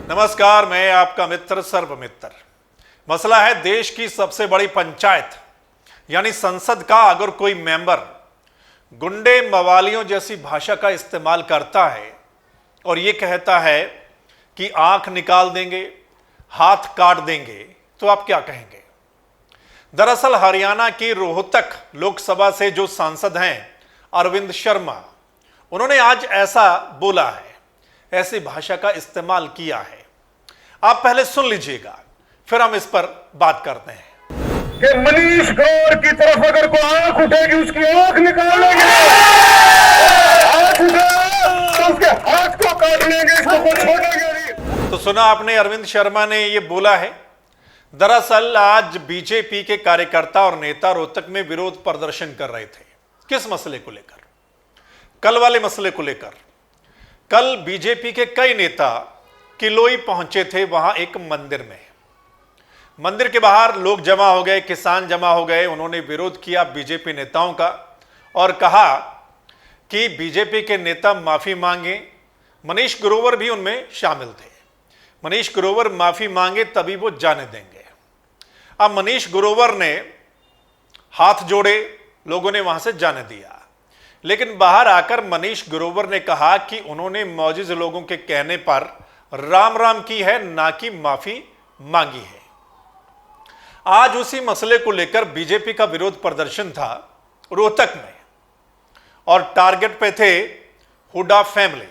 नमस्कार, मैं आपका मित्र सर्वमित्र। मसला है देश की सबसे बड़ी पंचायत यानी संसद का अगर कोई मेंबर गुंडे मवालियों जैसी भाषा का इस्तेमाल करता है और यह कहता है कि आंख निकाल देंगे, हाथ काट देंगे, तो आप क्या कहेंगे? दरअसल हरियाणा की रोहतक लोकसभा से जो सांसद हैं अरविंद शर्मा, उन्होंने आज ऐसा बोला है, ऐसी भाषा का इस्तेमाल किया है। आप पहले सुन लीजिएगा, फिर हम इस पर बात करते हैं। कि मनीष ग्रोवर की तरफ अगर कोई आंख उठेगी उसकी आंख निकाल लेंगे, हाथ उठेगा तो उसके हाथ को काट लेंगे, इसको कोई छोड़ेंगे नहीं। तो सुना आपने, अरविंद शर्मा ने यह बोला है। दरअसल आज बीजेपी के कार्यकर्ता और नेता रोहतक में विरोध प्रदर्शन कर रहे थे। किस मसले को लेकर? कल वाले मसले को लेकर। कल बीजेपी के कई नेता किलोई पहुंचे थे, वहां एक मंदिर में। मंदिर के बाहर लोग जमा हो गए, किसान जमा हो गए। उन्होंने विरोध किया बीजेपी नेताओं का और कहा कि बीजेपी के नेता माफी मांगे। मनीष ग्रोवर भी उनमें शामिल थे। मनीष ग्रोवर माफी मांगे तभी वो जाने देंगे। अब मनीष ग्रोवर ने हाथ जोड़े, लोगों ने वहां से जाने दिया, लेकिन बाहर आकर मनीष ग्रोवर ने कहा कि उन्होंने मौजूद लोगों के कहने पर राम राम की है, ना कि माफी मांगी है। आज उसी मसले को लेकर बीजेपी का विरोध प्रदर्शन था रोहतक में और टारगेट पे थे हुड्डा फैमिली।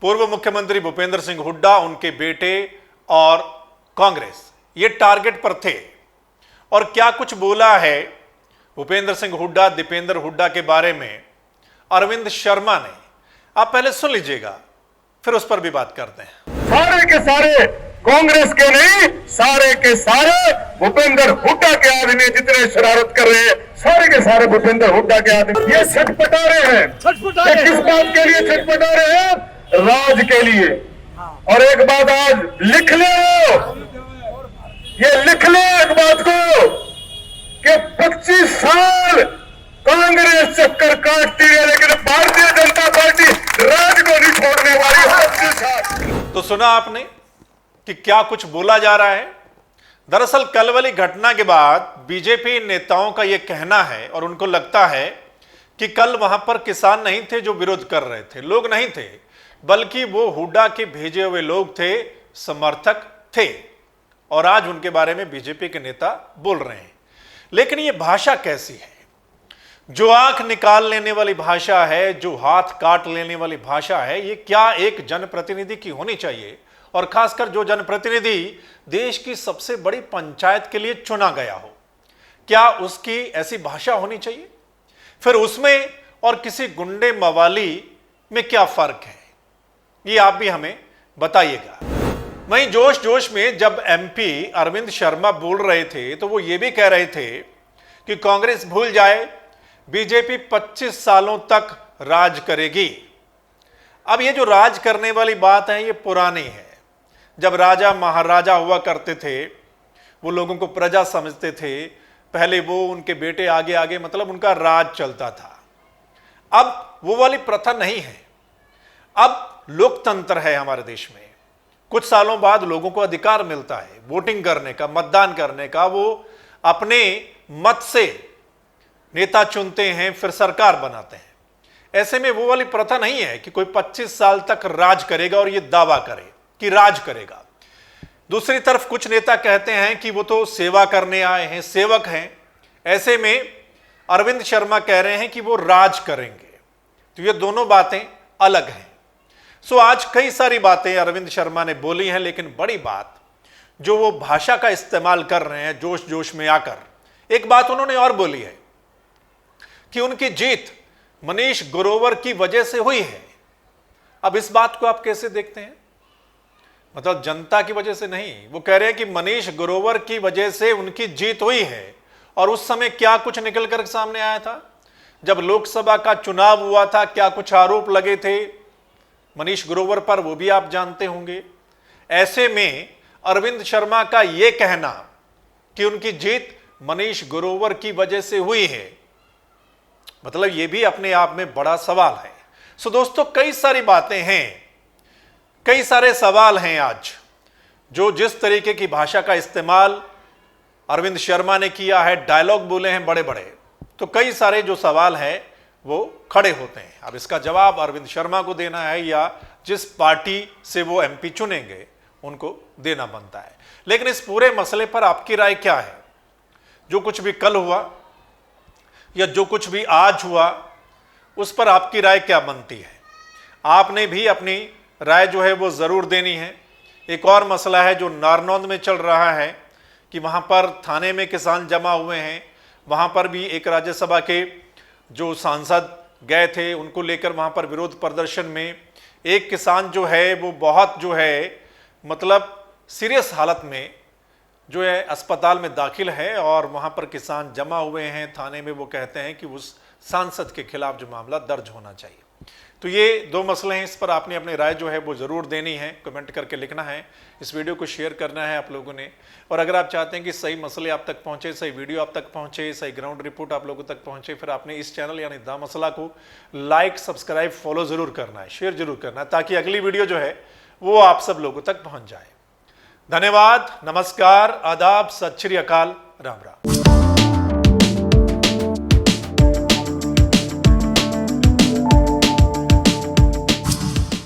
पूर्व मुख्यमंत्री भूपेंद्र सिंह हुड्डा, उनके बेटे और कांग्रेस ये टारगेट पर थे। और क्या कुछ बोला है भूपेंद्र सिंह हुड्डा, दीपेंद्र हुड्डा के बारे में अरविंद शर्मा ने, आप पहले सुन लीजिएगा, फिर उस पर भी बात करते हैं। सारे के सारे कांग्रेस के नहीं, सारे के सारे भूपेंद्र हुड्डा के आदमी जितने शरारत कर रहे हैं, सारे के सारे भूपेंद्र हुड्डा के आदमी ये छटपटा रहे हैं। ये किस बात के लिए छटपटा रहे हैं? राज के लिए। और एक बात आज लिख ले, ये लिख ले एक बात को कि 25 साल कांग्रेस चक्कर काटती है, लेकिन भारतीय जनता पार्टी राज को नहीं छोड़ने वाली है 25 साल। तो सुना आपने कि क्या कुछ बोला जा रहा है। दरअसल कल वाली घटना के बाद बीजेपी नेताओं का यह कहना है और उनको लगता है कि कल वहां पर किसान नहीं थे जो विरोध कर रहे थे, लोग नहीं थे, बल्कि वो हुड्डा के भेजे हुए लोग थे, समर्थक थे। और आज उनके बारे में बीजेपी के नेता बोल रहे हैं। लेकिन ये भाषा कैसी है? जो आंख निकाल लेने वाली भाषा है, जो हाथ काट लेने वाली भाषा है, ये क्या एक जनप्रतिनिधि की होनी चाहिए? और खासकर जो जनप्रतिनिधि देश की सबसे बड़ी पंचायत के लिए चुना गया हो, क्या उसकी ऐसी भाषा होनी चाहिए? फिर उसमें और किसी गुंडे मवाली में क्या फर्क है, ये आप भी हमें बताइएगा। वहीं जोश जोश में जब एमपी अरविंद शर्मा बोल रहे थे तो वो ये भी कह रहे थे कि कांग्रेस भूल जाए, बीजेपी 25 सालों तक राज करेगी। अब ये जो राज करने वाली बात है ये पुरानी है। जब राजा महाराजा हुआ करते थे, वो लोगों को प्रजा समझते थे, पहले वो उनके बेटे आगे आगे, मतलब उनका राज चलता था। अब वो वाली प्रथा नहीं है। अब लोकतंत्र है हमारे देश में। कुछ सालों बाद लोगों को अधिकार मिलता है वोटिंग करने का, मतदान करने का। वो अपने मत से नेता चुनते हैं, फिर सरकार बनाते हैं। ऐसे में वो वाली प्रथा नहीं है कि कोई 25 साल तक राज करेगा और ये दावा करे कि राज करेगा। दूसरी तरफ कुछ नेता कहते हैं कि वो तो सेवा करने आए हैं, सेवक हैं। ऐसे में अरविंद शर्मा कह रहे हैं कि वो राज करेंगे। तो ये दोनों बातें अलग हैं। सो आज कई सारी बातें अरविंद शर्मा ने बोली हैं, लेकिन बड़ी बात जो वो भाषा का इस्तेमाल कर रहे हैं जोश जोश में आकर, एक बात उन्होंने और बोली है कि उनकी जीत मनीष ग्रोवर की वजह से हुई है। अब इस बात को आप कैसे देखते हैं? मतलब जनता की वजह से नहीं, वो कह रहे हैं कि मनीष ग्रोवर की वजह से उनकी जीत हुई है। और उस समय क्या कुछ निकल कर सामने आया था जब लोकसभा का चुनाव हुआ था, क्या कुछ आरोप लगे थे मनीष ग्रोवर पर, वो भी आप जानते होंगे। ऐसे में अरविंद शर्मा का यह कहना कि उनकी जीत मनीष ग्रोवर की वजह से हुई है, मतलब यह भी अपने आप में बड़ा सवाल है। सो दोस्तों, कई सारी बातें हैं कई सारे सवाल हैं आज, जो जिस तरीके की भाषा का इस्तेमाल अरविंद शर्मा ने किया है, डायलॉग बोले हैं बड़े बड़े, तो कई सारे जो सवाल हैं वो खड़े होते हैं। अब इसका जवाब अरविंद शर्मा को देना है या जिस पार्टी से वो एमपी चुनेंगे उनको देना बनता है। लेकिन इस पूरे मसले पर आपकी राय क्या है? जो कुछ भी कल हुआ या जो कुछ भी आज हुआ, उस पर आपकी राय क्या बनती है? आपने भी अपनी राय जो है वो ज़रूर देनी है। एक और मसला है जो नारनौंद में चल रहा है कि वहाँ पर थाने में किसान जमा हुए हैं, वहाँ पर भी एक राज्यसभा के जो सांसद गए थे, उनको लेकर वहाँ पर विरोध प्रदर्शन में एक किसान जो है वो बहुत जो है मतलब सीरियस हालत में जो है अस्पताल में दाखिल है, और वहाँ पर किसान जमा हुए हैं थाने में। वो कहते हैं कि उस सांसद के खिलाफ जो मामला दर्ज होना चाहिए। तो ये दो मसले हैं, इस पर आपने अपनी राय जो है वो ज़रूर देनी है, कमेंट करके लिखना है, इस वीडियो को शेयर करना है आप लोगों ने। और अगर आप चाहते हैं कि सही मसले आप तक पहुंचे, सही वीडियो आप तक पहुंचे, सही ग्राउंड रिपोर्ट आप लोगों तक पहुंचे, फिर आपने इस चैनल यानी द मसला को लाइक, सब्सक्राइब, फॉलो ज़रूर करना है, शेयर जरूर करना है, ताकि अगली वीडियो जो है वो आप सब लोगों तक पहुँच जाए। धन्यवाद, नमस्कार, आदाब, सत श्री अकाल, राम राम।